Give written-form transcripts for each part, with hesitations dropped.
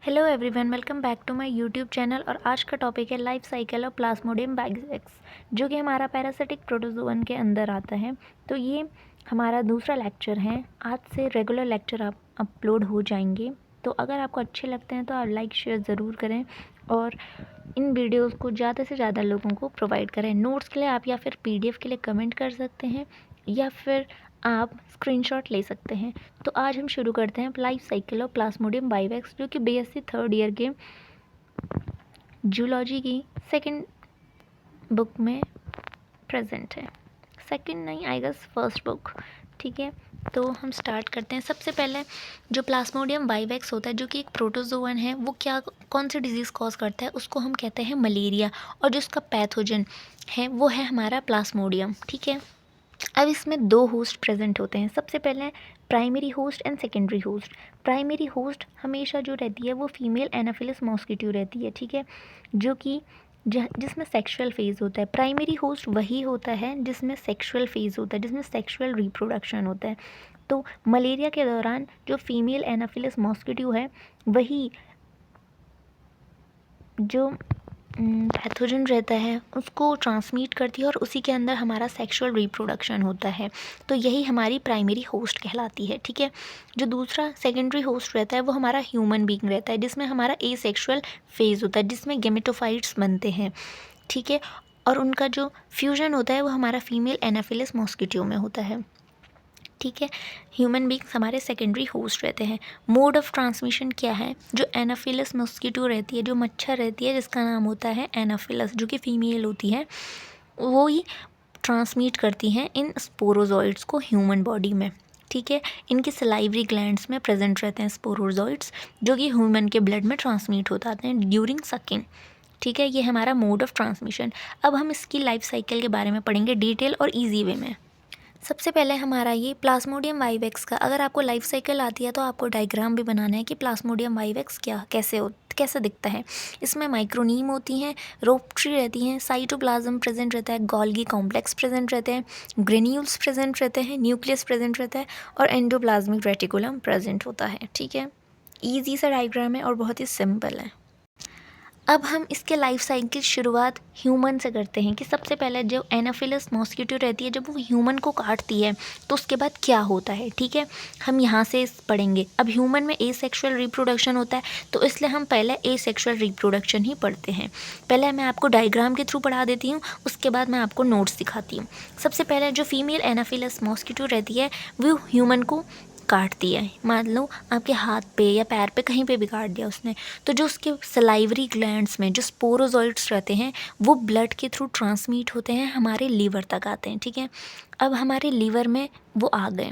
Hello everyone, welcome back to my YouTube channel. और आज का टॉपिक है life cycle of plasmodium vivax, जो कि हमारा पैरासिटिक प्रोटोजोवन के अंदर आता है। तो ये हमारा दूसरा लेक्चर है। आज से रेगुलर लेक्चर आप अपलोड हो जाएंगे। तो अगर आपको अच्छे लगते हैं तो आप लाइक शेयर ज़रूर करें और इन वीडियोस को ज़्यादा से ज़्यादा लोगों को प्रोवाइड करें। नोट्स के लिए आप या फिर पीडीएफ के लिए कमेंट कर सकते हैं या फिर आप स्क्रीनशॉट ले सकते हैं। तो आज हम शुरू करते हैं life cycle of plasmodium vivax, जो कि बीएससी थर्ड ईयर के जूलॉजी की सेकंड बुक में प्रेजेंट है। सेकंड नहीं, आई गेस फर्स्ट बुक। ठीक है, तो हम स्टार्ट करते हैं। सबसे पहले जो प्लाज्मोडियम वाइवेक्स होता है, जो कि एक प्रोटोजोवन है, वो कौन सी डिजीज़ कॉज करता है, उसको हम कहते हैं मलेरिया। और जो उसका पैथोजन है वो है हमारा प्लाज्मोडियम। ठीक है, अब इसमें दो होस्ट प्रेजेंट होते हैं। सबसे पहले primary host and secondary host. Primary host हमेशा जो रहती है वो फीमेल एनाफिलस मॉस्किटो रहती है। ठीक है, जो कि जिसमें सेक्सुअल फेज़ होता है। प्राइमरी होस्ट वही होता है जिसमें सेक्सुअल फेज़ होता है, जिसमें सेक्सुअल रिप्रोडक्शन होता है। तो मलेरिया के दौरान जो फीमेल एनाफिलस मॉस्किटो है वही जो पैथोजन रहता है उसको ट्रांसमिट करती है और उसी के अंदर हमारा सेक्सुअल रिप्रोडक्शन होता है। तो यही हमारी प्राइमरी होस्ट कहलाती है। ठीक है, जो दूसरा सेकेंडरी होस्ट रहता है वो हमारा ह्यूमन बीइंग रहता है, जिसमें हमारा एसेक्सुअल फेज़ होता है, जिसमें गेमेटोफाइट्स बनते हैं। ठीक है, और उनका जो फ्यूजन होता है वो हमारा फीमेल एनाफिलस मॉस्किटो में होता है। ठीक है, ह्यूमन बींग्स हमारे सेकेंडरी होस्ट रहते हैं। मोड ऑफ ट्रांसमिशन क्या है? जो एनाफिलस मॉस्किटो रहती है, जो मच्छर रहती है जिसका नाम होता है एनाफिलस, जो कि फीमेल होती है, वो ही ट्रांसमिट करती हैं इन स्पोरोजोइड्स को ह्यूमन बॉडी में। ठीक है, इनके सलाइवरी ग्लैंड्स में प्रेजेंट रहते हैं स्पोरोजोइड्स, जो कि ह्यूमन के ब्लड में ट्रांसमिट हो जाते हैं ड्यूरिंग सकिंग। ठीक है, ये हमारा मोड ऑफ ट्रांसमिशन। अब हम इसकी लाइफ साइकिल के बारे में पढ़ेंगे डिटेल और ईजी वे में। सबसे पहले हमारा ये प्लाज्मोडियम वाइवेक्स का, अगर आपको लाइफ साइकिल आती है तो आपको डायग्राम भी बनाना है कि प्लाज्मोडियम वाइवेक्स कैसे दिखता है। इसमें माइक्रोनीम होती हैं, रोपट्री रहती हैं, साइटोप्लाज्म प्रेजेंट रहता है, गोल्गी कॉम्प्लेक्स प्रेजेंट रहते हैं, ग्रेन्यूल्स प्रेजेंट रहते हैं, न्यूक्लियस प्रेजेंट रहता है और एंडोप्लाज्मिक रेटिकुलम प्रेजेंट होता है। ठीक है, ईजी सा डायग्राम है और बहुत ही सिंपल है। अब हम इसके लाइफ साइकिल शुरुआत ह्यूमन से करते हैं कि सबसे पहले जो एनाफिलस मॉस्किटो रहती है, जब वो ह्यूमन को काटती है तो उसके बाद क्या होता है। ठीक है, हम यहाँ से पढ़ेंगे। अब ह्यूमन में एसेक्सुअल रिप्रोडक्शन होता है, तो इसलिए हम पहले एसेक्सुअल रिप्रोडक्शन ही पढ़ते हैं। पहले मैं आपको डायग्राम के थ्रू पढ़ा देती हूँ, उसके बाद मैं आपको नोट्स दिखाती हूँ। सबसे पहले जो फीमेल एनाफिलस मॉस्किटो रहती है वो ह्यूमन को काटती है। मान लो आपके हाथ पे या पैर पे कहीं पे भी काट दिया उसने, तो जो उसके सलाइवरी ग्लैंड्स में जो स्पोरोजोइड्स रहते हैं वो ब्लड के थ्रू ट्रांसमिट होते हैं, हमारे लीवर तक आते हैं। ठीक है, अब हमारे लीवर में वो आ गए।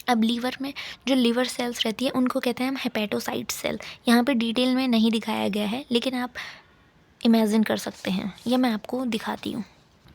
अब लीवर में जो लीवर सेल्स रहती है उनको कहते हैं हम हेपेटोसाइट सेल। यहाँ पे डिटेल में नहीं दिखाया गया है, लेकिन आप इमेजिन कर सकते हैं, या मैं आपको दिखाती हूँ।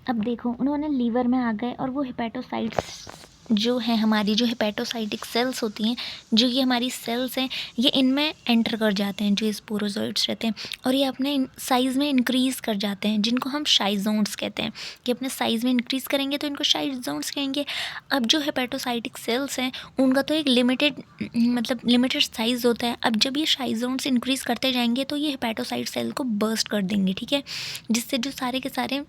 अब देखो, उन्होंने लीवर में आ गए और वो हेपेटोसाइट्स जो है, हमारी जो हेपेटोसाइटिक सेल्स होती हैं, जो ये हमारी सेल्स हैं, ये इनमें एंटर कर जाते हैं, जो स्पोरोजोइड्स रहते हैं, और ये अपने साइज़ में इंक्रीज़ कर जाते हैं, जिनको हम शाइजोन्स कहते हैं। कि अपने साइज़ में इंक्रीज़ करेंगे तो इनको शाइजोन्स कहेंगे। अब जो हेपेटोसाइटिक सेल्स हैं उनका तो एक लिमिटेड साइज़ होता है। अब जब ये शाइजोन्स इंक्रीज़ करते जाएंगे तो ये हेपेटोसाइट सेल को बर्स्ट कर देंगे। ठीक है, जिससे जो सारे के सारे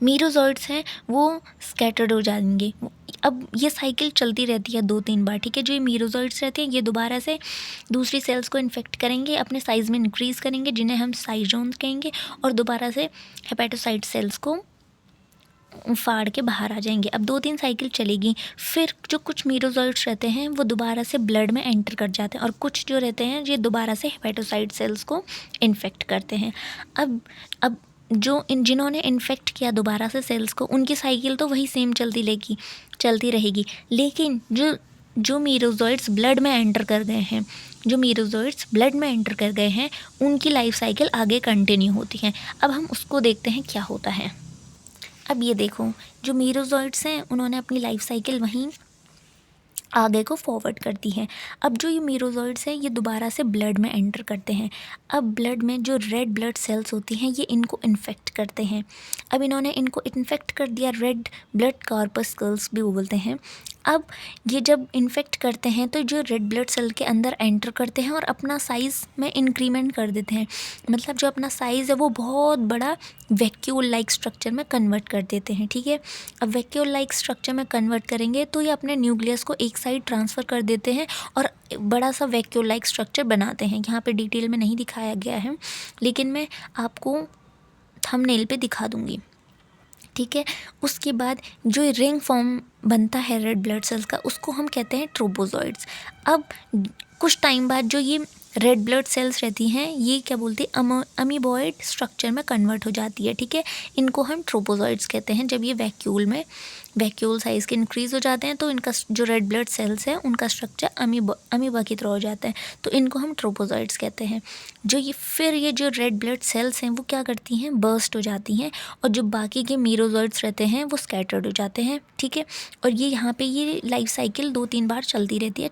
मीरोजॉइड्स हैं वो स्कैटर्ड हो जाएंगे। अब ये साइकिल चलती रहती है 2-3 बार। ठीक है, जो ये मीरोजॉइड्स रहते हैं ये दोबारा से दूसरी सेल्स को इन्फेक्ट करेंगे, अपने साइज़ में इंक्रीज़ करेंगे, जिन्हें हम साइजोन्स कहेंगे, और दोबारा से हेपेटोसाइट सेल्स को फाड़ के बाहर आ जाएंगे। अब 2-3 साइकिल चलेगी, फिर जो कुछ मीरोजॉइड्स रहते हैं वो दोबारा से ब्लड में एंटर कर जाते हैं, और कुछ जो रहते हैं ये दोबारा से हेपेटोसाइट सेल्स को इन्फेक्ट करते हैं। अब जो जिन्होंने इन्फेक्ट किया दोबारा से सेल्स को, उनकी साइकिल तो वही सेम चलती रहेगी, लेकिन जो मीरोजॉइड्स ब्लड में एंटर कर गए हैं उनकी लाइफ साइकिल आगे कंटिन्यू होती है। अब हम उसको देखते हैं क्या होता है। अब ये देखो, जो मीरोजॉइड्स हैं उन्होंने अपनी लाइफ साइकिल वहीं आगे को फॉरवर्ड करती हैं। अब जो ये मीरोजॉइड्स हैं ये दोबारा से ब्लड में एंटर करते हैं। अब ब्लड में जो रेड ब्लड सेल्स होती हैं ये इनको इन्फेक्ट करते हैं। अब इन्होंने इनको इन्फेक्ट कर दिया, रेड ब्लड कॉर्पस्कल्स भी बोलते हैं। अब ये जब इन्फेक्ट करते हैं तो जो रेड ब्लड सेल के अंदर एंटर करते हैं और अपना साइज़ में इंक्रीमेंट कर देते हैं, मतलब जो अपना साइज़ है वो बहुत बड़ा वैक्यूल लाइक स्ट्रक्चर में कन्वर्ट कर देते हैं। ठीक है, अब वैक्यूल लाइक स्ट्रक्चर में कन्वर्ट करेंगे तो ये अपने न्यूक्लियस को एक साइड ट्रांसफ़र कर देते हैं और बड़ा सा वैक्यूल लाइक स्ट्रक्चर बनाते हैं। यहाँ पे डिटेल में नहीं दिखाया गया है, लेकिन मैं आपको थंबनेल पे दिखा दूँगी। ठीक है, उसके बाद जो रिंग फॉर्म बनता है रेड ब्लड सेल्स का उसको हम कहते हैं ट्रोपोजॉइड्स। अब कुछ टाइम बाद जो ये रेड ब्लड सेल्स रहती हैं ये क्या बोलती है, अमीबॉइड स्ट्रक्चर में कन्वर्ट हो जाती है। ठीक है, इनको हम ट्रोपोजॉइड्स कहते हैं। जब ये वैक्यूल साइज़ के इंक्रीज़ हो जाते हैं तो इनका जो रेड ब्लड सेल्स हैं उनका स्ट्रक्चर अमीबा की तरह हो जाता है, तो इनको हम ट्रोपोजॉइड्स कहते हैं। फिर ये जो रेड ब्लड सेल्स हैं वो क्या करती हैं, बर्स्ट हो जाती हैं और जो बाकी के मीरोजॉइड्स रहते हैं वो स्कैटर्ड हो जाते हैं। ठीक है, और ये यहाँ पे ये लाइफ साइकिल 2-3 बार चलती रहती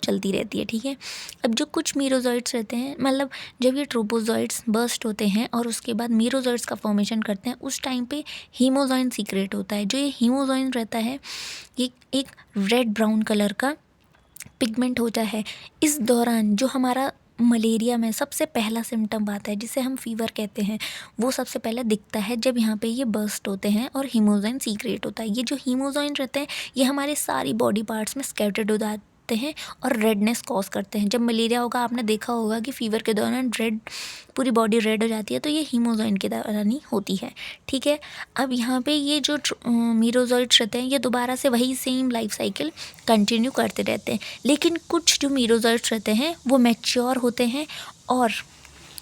है। ठीक है, अब जो कुछ मीरोजॉइड्स रहते हैं, मतलब जब ये ट्रोपोजॉइड्स बर्स्ट होते हैं और उसके बाद मीरोजॉइड्स का फॉर्मेशन करते हैं उस टाइम पे हीमोजॉइन सीक्रेट होता है। जो ये हीमोजॉइन रहता है ये एक रेड ब्राउन कलर का पिगमेंट होता है। इस दौरान जो हमारा मलेरिया में सबसे पहला सिम्टम आता है जिसे हम फीवर कहते हैं वो सबसे पहले दिखता है जब यहाँ पे ये बर्स्ट होते हैं और हीमोजॉइन सीक्रेट होता है। ये जो हीमोजॉइन रहते हैं ये हमारे सारी बॉडी पार्ट्स में स्कैटर्ड हो जाते हैं और रेडनेस कॉज करते हैं। जब मलेरिया होगा आपने देखा होगा कि फीवर के दौरान पूरी बॉडी रेड हो जाती है, तो ये हीमोजॉइन के दौरान ही होती है। ठीक है, अब यहाँ पे ये जो मीरोजॉइड्स रहते हैं ये दोबारा से वही सेम लाइफ साइकिल कंटिन्यू करते रहते हैं, लेकिन कुछ जो मीरोजॉइड्स रहते हैं वो मैच्योर होते हैं और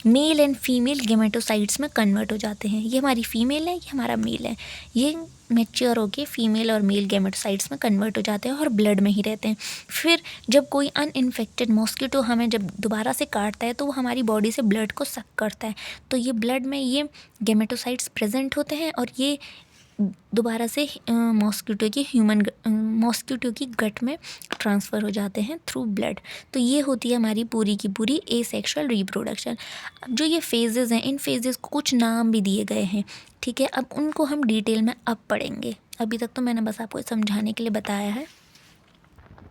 मेल एंड फीमेल गेमेटोसाइट्स में कन्वर्ट हो जाते हैं। ये हमारी फीमेल है, ये हमारा मेल है, ये मैच्योर होके फीमेल और मेल गेमेटोसाइट्स में कन्वर्ट हो जाते हैं और ब्लड में ही रहते हैं। फिर जब कोई अनइन्फेक्टेड मॉस्किटो हमें जब दोबारा से काटता है तो वो हमारी बॉडी से ब्लड को सक करता है, तो ये ब्लड में ये गेमेटोसाइट्स प्रेजेंट होते हैं और ये दोबारा से मॉस्किटो की गट में ट्रांसफ़र हो जाते हैं थ्रू ब्लड। तो ये होती है हमारी पूरी की पूरी एसेक्सुअल रिप्रोडक्शन। अब जो ये फेजेज़ हैं इन फेजेज़ को कुछ नाम भी दिए गए हैं। ठीक है, अब उनको हम डिटेल में अब पढ़ेंगे, अभी तक तो मैंने बस आपको समझाने के लिए बताया है।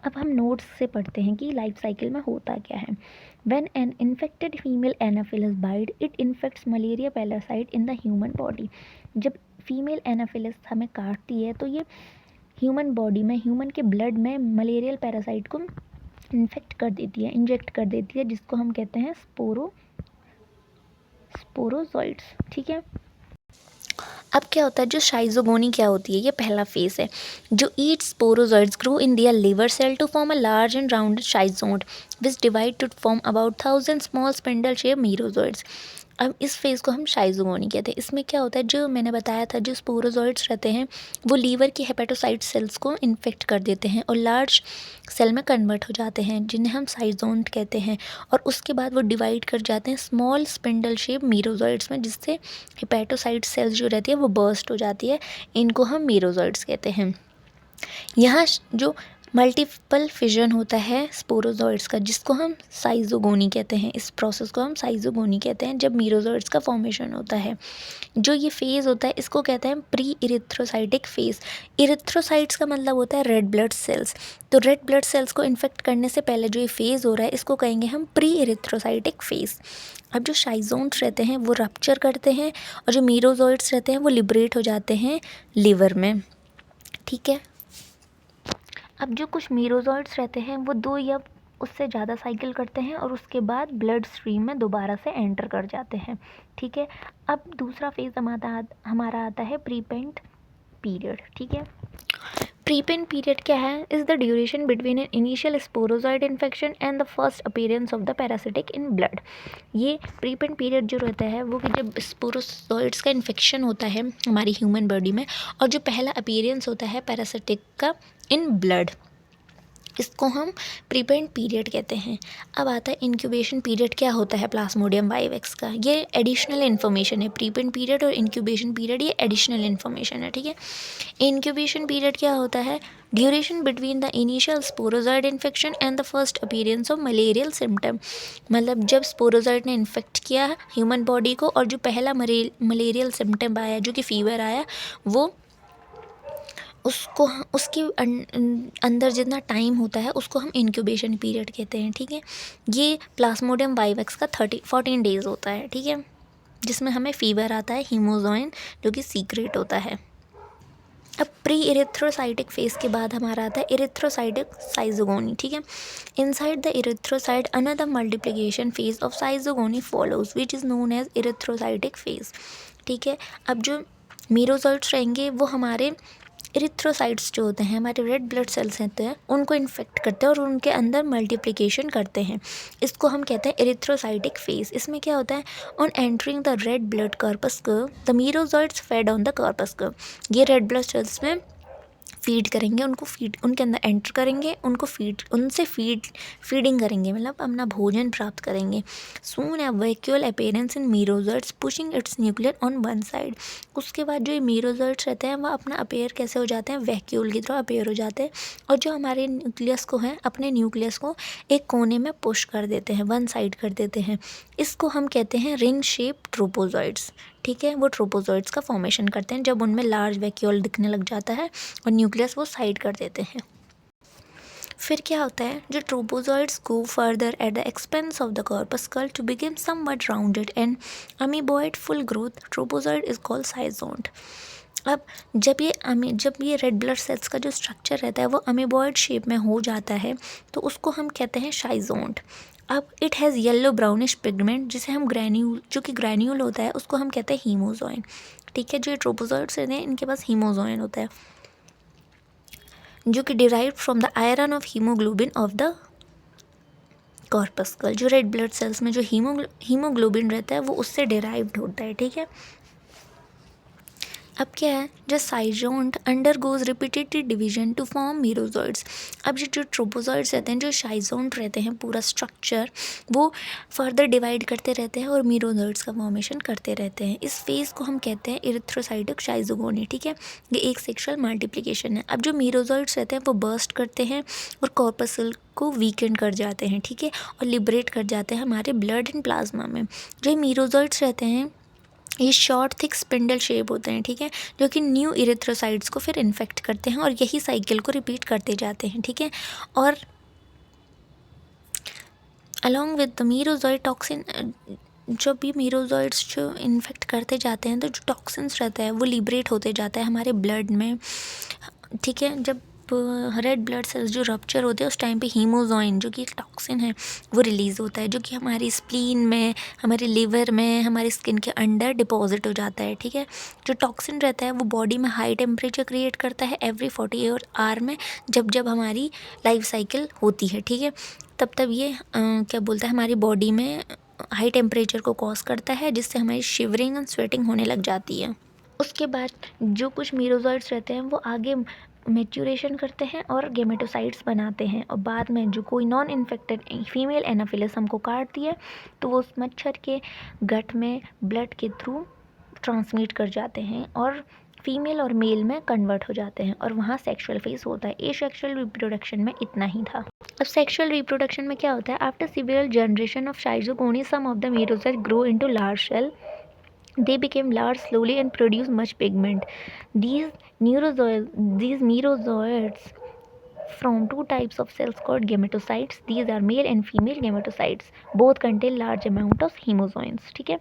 अब हम नोट्स से पढ़ते हैं कि लाइफ साइकिल में होता क्या है। When an infected female Anopheles bite, it infects malaria parasite in the human body. जब फीमेल एनाफिलिस हमें काटती है तो ये ह्यूमन बॉडी में, ह्यूमन के ब्लड में मलेरियल पैरासाइट को इन्फेक्ट कर देती है, इंजेक्ट कर देती है, जिसको हम कहते हैं स्पोरोजॉइड्स। ठीक है, अब क्या होता है, जो शाइजोगोनी क्या होती है, ये पहला फेज है। जो eat sporozoites grow in their liver cell to form a large and rounded शाइजोड which divide to form about 1000 small spindle shape merozoites. अब इस फेज़ को हम शाइजोगोनी कहते हैं। इसमें क्या होता है, जो मैंने बताया था, जो स्पोरोजॉइड्स रहते हैं वो लीवर की हेपेटोसाइट सेल्स को इन्फेक्ट कर देते हैं और लार्ज सेल में कन्वर्ट हो जाते हैं जिन्हें हम शाइजोड कहते हैं, और उसके बाद वो डिवाइड कर जाते हैं स्मॉल स्पिंडल शेप मीरोजॉइड्स में, जिससे हेपेटोसाइट सेल्स जो रहती है वो बर्स्ट हो जाती है। इनको हम मीरोजॉइड्स कहते हैं। यहाँ जो मल्टीपल फिजन होता है स्पोरोजॉइड्स का, जिसको हम साइजोगोनी कहते हैं, इस प्रोसेस को हम साइजोगोनी कहते हैं, जब मीरोजॉइड्स का फॉर्मेशन होता है। जो ये फेज़ होता है इसको कहते हैं प्री इरिथ्रोसाइटिक फेज़। इरिथ्रोसाइट्स का मतलब होता है रेड ब्लड सेल्स, तो रेड ब्लड सेल्स को इन्फेक्ट करने से पहले जो ये फेज़ हो रहा है इसको कहेंगे हम प्री इरिथ्रोसाइटिक फेज़। अब जो शाइजोन्स रहते हैं वो रप्चर करते हैं और जो मीरोजॉइड्स रहते हैं वो लिबरेट हो जाते हैं लिवर में। ठीक है, अब जो कुछ मीरोजॉइड्स रहते हैं वो 2 या उससे ज़्यादा साइकिल करते हैं और उसके बाद ब्लड स्ट्रीम में दोबारा से एंटर कर जाते हैं। ठीक है, अब दूसरा फेज़ हमारा आता है प्रीपेंट पीरियड। ठीक है, प्रीपेंट पीरियड क्या है, is the duration between an initial sporozoite infection and the first appearance of the parasitic in blood. ये प्रीपेंट पीरियड जो रहता है वो कि जब स्पोरोजॉइड्स का इन्फेक्शन होता है हमारी ह्यूमन बॉडी में और जो पहला अपीयरेंस होता है पैरासिटिक का इन ब्लड, इसको हम प्रीपेंड पीरियड कहते हैं। अब आता है इंक्यूबेशन पीरियड क्या होता है प्लाज्मोडियम वाइवेक्स का। ये एडिशनल इन्फॉर्मेशन है, प्रीपेंड पीरियड और इंक्यूबेशन पीरियड ये एडिशनल इन्फॉर्मेशन है, ठीक है। इंक्यूबेशन पीरियड क्या होता है, duration between the initial sporozoite infection and the first appearance of malarial symptom. मतलब जब स्पोरोजॉइड ने इन्फेक्ट किया ह्यूमन बॉडी को और जो पहला मलेरियल सिम्टम आया जो कि फीवर आया, वो उसको उसके अंदर जितना टाइम होता है उसको हम इंक्यूबेशन पीरियड कहते हैं, ठीक है। ये प्लाज्मोडियम वाइवेक्स का 14 डेज़ होता है, ठीक है, जिसमें हमें फीवर आता है, हीमोजॉइन जो कि सीक्रेट होता है। अब प्री इरिथ्रोसाइटिक फेज के बाद हमारा आता है इरिथ्रोसाइटिक साइजोगोनी, ठीक है। Inside the erythrocyte another multiplication phase of schizogony follows which is known as erythrocytic phase, ठीक है। अब जो मीरोजॉइट्स रहेंगे वो हमारे इरिथ्रोसाइट्स जो होते हैं, हमारे रेड ब्लड सेल्स होते हैं, उनको इन्फेक्ट करते हैं और उनके अंदर मल्टीप्लिकेशन करते हैं। इसको हम कहते हैं इरिथ्रोसाइटिक फेज। इसमें क्या होता है, on entering the red blood corpuscle the merozoites fed on the corpuscle. ये रेड ब्लड सेल्स में फीड करेंगे, उनके अंदर एंटर करेंगे, उनको फीडिंग करेंगे, मतलब अपना भोजन प्राप्त करेंगे। Soon a vacuole appearance in merozoites pushing its nuclear on one side. उसके बाद जो ये मीरोजॉइट्स रहते हैं वह अपना अपेयर कैसे हो जाते हैं, वैक्यूल की तरह अपेयर हो जाते हैं और जो हमारे न्यूक्लियस को है, अपने न्यूक्लियस को एक कोने में पुश कर देते हैं, वन साइड कर देते हैं। इसको हम कहते हैं रिंग शेप ट्रोपोजॉइड्स, ठीक है। वो ट्रोपोजॉइड्स का फॉर्मेशन करते हैं जब उनमें लार्ज वैक्यूल दिखने लग जाता है और न्यूक्लियस वो साइड कर देते हैं। फिर क्या होता है, जो trophozoites go further at the expense of the corpuscle to become somewhat rounded and amoeboid full growth trophozoite is called schizont. अब जब ये रेड ब्लड सेल्स का जो स्ट्रक्चर रहता है वो अमीबॉइड शेप में हो जाता है तो उसको हम कहते हैं शाइजोन्ट। अब it has yellow brownish pigment जिसे हम जो कि ग्रैन्यूल होता है उसको हम कहते हैं हीमोजॉइन, ठीक है। जो ये ट्रोपोजॉइड्स रहते हैं इनके पास हीमोजॉइन होता है जो कि derived from the iron of haemoglobin of the corpuscle. जो रेड ब्लड सेल्स में जो हीमोग्लोबिन रहता है वो उससे डिराइव्ड होता है, ठीक है। अब क्या है, जो schizont undergoes repeated division to form merozoites. अब जो ट्रोपोजॉइड्स रहते हैं, जो साइजोन्ट रहते हैं, पूरा स्ट्रक्चर वो फर्दर डिवाइड करते रहते हैं और मीरोजॉइड्स का फॉर्मेशन करते रहते हैं। इस फेज को हम कहते हैं इरिथ्रोसाइटिक साइजोगोनी, ठीक है। ये एक सेक्सुअल मल्टीप्लिकेशन है। अब जो मीरोजॉइड्स रहते हैं वो बर्स्ट करते हैं और कॉर्पस्कल को वीकेंड कर जाते हैं, ठीक है, और लिबरेट कर जाते हैं हमारे ब्लड एंड प्लाज्मा में। जो मीरोजॉइड्स रहते हैं ये शॉर्ट थिक स्पिंडल शेप होते हैं, ठीक है, जो कि न्यू इरिथ्रोसाइट्स को फिर इन्फेक्ट करते हैं और यही साइकिल को रिपीट करते जाते हैं, ठीक है। और along with the merozoite toxin, जब भी मीरोजॉइड्स जो इन्फेक्ट करते जाते हैं तो जो टॉक्सिन्स रहता है वो लिबरेट होते जाता है हमारे ब्लड में, ठीक है। जब रेड ब्लड सेल्स जो रप्चर होते हैं उस टाइम पे हीमोजॉइन जो कि एक टॉक्सिन है वो रिलीज़ होता है जो कि हमारी स्प्लीन में, हमारे लिवर में, हमारी स्किन के अंडर डिपॉजिट हो जाता है, ठीक है। जो टॉक्सिन रहता है वो बॉडी में हाई टेम्परेचर क्रिएट करता है एवरी 48 आवर में, जब हमारी लाइफ साइकिल होती है, ठीक है। तब ये क्या बोलता है, हमारी बॉडी में हाई टेम्परेचर को कॉज करता है जिससे हमारी शिवरिंग एंड स्वेटिंग होने लग जाती है। उसके बाद जो कुछ मीरोजॉइड्स रहते हैं वो आगे मैच्योरेशन करते हैं और गेमेटोसाइट्स बनाते हैं और बाद में जो कोई नॉन इन्फेक्टेड फीमेल एनाफिलस हमको काटती है तो वो उस मच्छर के गट में ब्लड के थ्रू ट्रांसमिट कर जाते हैं और फीमेल और मेल में कन्वर्ट हो जाते हैं और वहाँ सेक्सुअल फेज होता है। एसेक्सुअल रिप्रोडक्शन में इतना ही था। अब सेक्सुअल रिप्रोडक्शन में क्या होता है, after several generation of schizogony some of the merozoite grow into large cell, they became large slowly and produced much pigment. These merozoids from two types of cells called gametocytes. These are male and female gametocytes. Both contain large amount of hemozoins, ठीक है।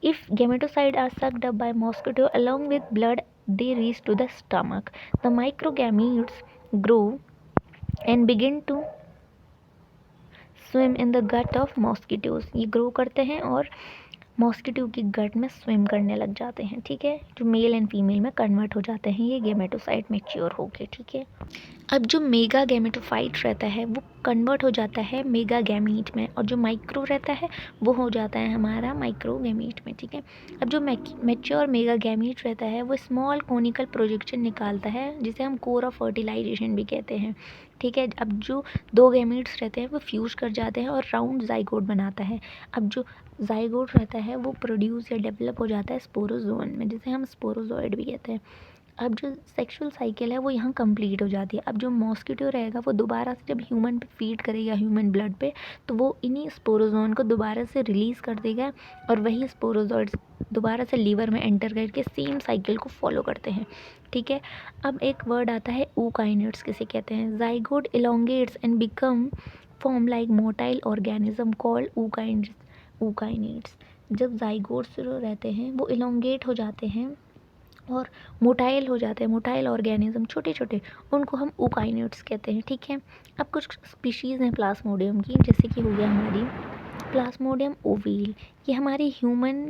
If gametocytes are sucked up by mosquito along with blood, they reach to the stomach. The microgametes grow and begin to swim in the gut of mosquitoes. ये grow करते हैं और mosquito की गट में swim करने लग जाते हैं, ठीक है, जो मेल एंड फीमेल में कन्वर्ट हो जाते हैं ये गेमेटोसाइट मैच्योर होके, ठीक है। अब जो मेगा गेमेटोफाइट रहता है वो कन्वर्ट हो जाता है मेगा गैमीट में और जो माइक्रो रहता है वो हो जाता है हमारा माइक्रो गैमीट में, ठीक है। अब जो मैच्योर मेगा गैमीट रहता है वो स्मॉल कोनिकल प्रोजेक्शन निकालता है जिसे हम कोर ऑफ फर्टिलाइजेशन भी कहते हैं। ठीक है। अब जो 2 गैमीट्स रहते हैं वो फ्यूज़ कर जाते हैं और राउंड ज़ाइगोट बनाता है। अब जो ज़ाइगोट रहता है वो प्रोड्यूस या डेवलप हो जाता है स्पोरोज़ोन में, जिसे हम स्पोरोज़ोइड भी कहते हैं। अब जो सेक्सुअल साइकिल है वो यहाँ कंप्लीट हो जाती है। अब जो मॉस्किटो रहेगा वो दोबारा से जब ह्यूमन पे फीड करेगा, ह्यूमन ब्लड पे, तो वो इन्हीं स्पोरोज़ोन को दोबारा से रिलीज़ कर देगा और वही स्पोरोज़ोइड्स दोबारा से लीवर में एंटर करके सेम साइकिल को फॉलो करते हैं। ठीक है। अब एक वर्ड आता है ऊकाइनेट्स किसे कहते हैं। Zygote elongates and become form like motile organism called ookinetes. जब ज़ाइगोट्स जो रहते हैं वो इलोंगेट हो जाते हैं और मोटाइल हो जाते हैं, मोटाइल ऑर्गेनिज्म छोटे छोटे, उनको हम ऊकाइनेट्स कहते हैं। ठीक है। अब कुछ स्पीशीज़ हैं प्लाज्मोडियम की, जैसे कि हो गया हमारी प्लाज्मोडियम ओविल। ये हमारी ह्यूमन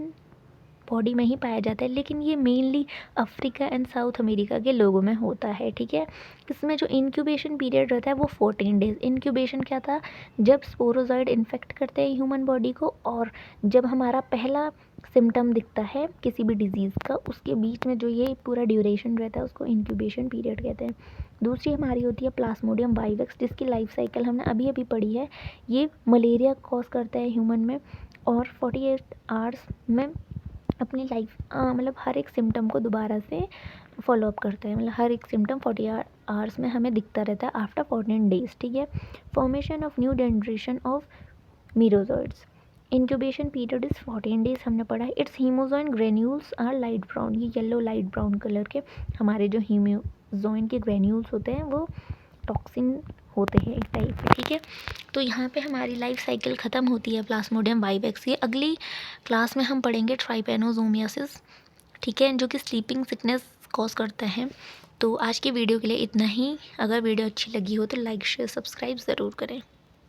बॉडी में ही पाया जाता है, लेकिन ये mainly Africa and south America के लोगों में होता है। ठीक है। इसमें जो इंक्यूबेशन पीरियड रहता है वो 14 डेज। इंक्यूबेशन क्या था, जब स्पोरोजॉइड इन्फेक्ट करते हैं ह्यूमन बॉडी को और जब हमारा पहला सिम्टम दिखता है किसी भी डिजीज़ का, उसके बीच में जो ये पूरा ड्यूरेशन रहता है उसको इंक्यूबेशन पीरियड कहते हैं। दूसरी हमारी होती है प्लाज्मोडियम वाइवेक्स, जिसकी लाइफ साइकिल हमने अभी अभी पढ़ी है। ये मलेरिया कॉज करता है ह्यूमन में और 48 आवर्स में अपनी लाइफ मतलब हर एक सिम्टम को दोबारा से फॉलोअप करता है। मतलब हर एक सिम्टम 48 आवर्स में हमें दिखता रहता है आफ्टर 14 डेज। ठीक है। Formation of new generation of merozoites, incubation period is 14 days, हमने पढ़ा है। Its hemozoin granules are light brown, ये येलो लाइट ब्राउन कलर के हमारे जो हीमोजोइन के ग्रेन्यूल्स होते हैं वो टॉक्सिन होते हैं एक टाइप के। ठीक है। तो यहाँ पे हमारी लाइफ साइकिल ख़त्म होती है प्लाज्मोडियम वाइवेक्स की। अगली क्लास में हम पढ़ेंगे ट्राइपेनोसोमियासिस, ठीक है, जो कि स्लीपिंग सिकनेस कॉज करता है। तो आज की वीडियो के लिए इतना ही। अगर वीडियो अच्छी लगी हो तो लाइक शेयर सब्सक्राइब ज़रूर करें।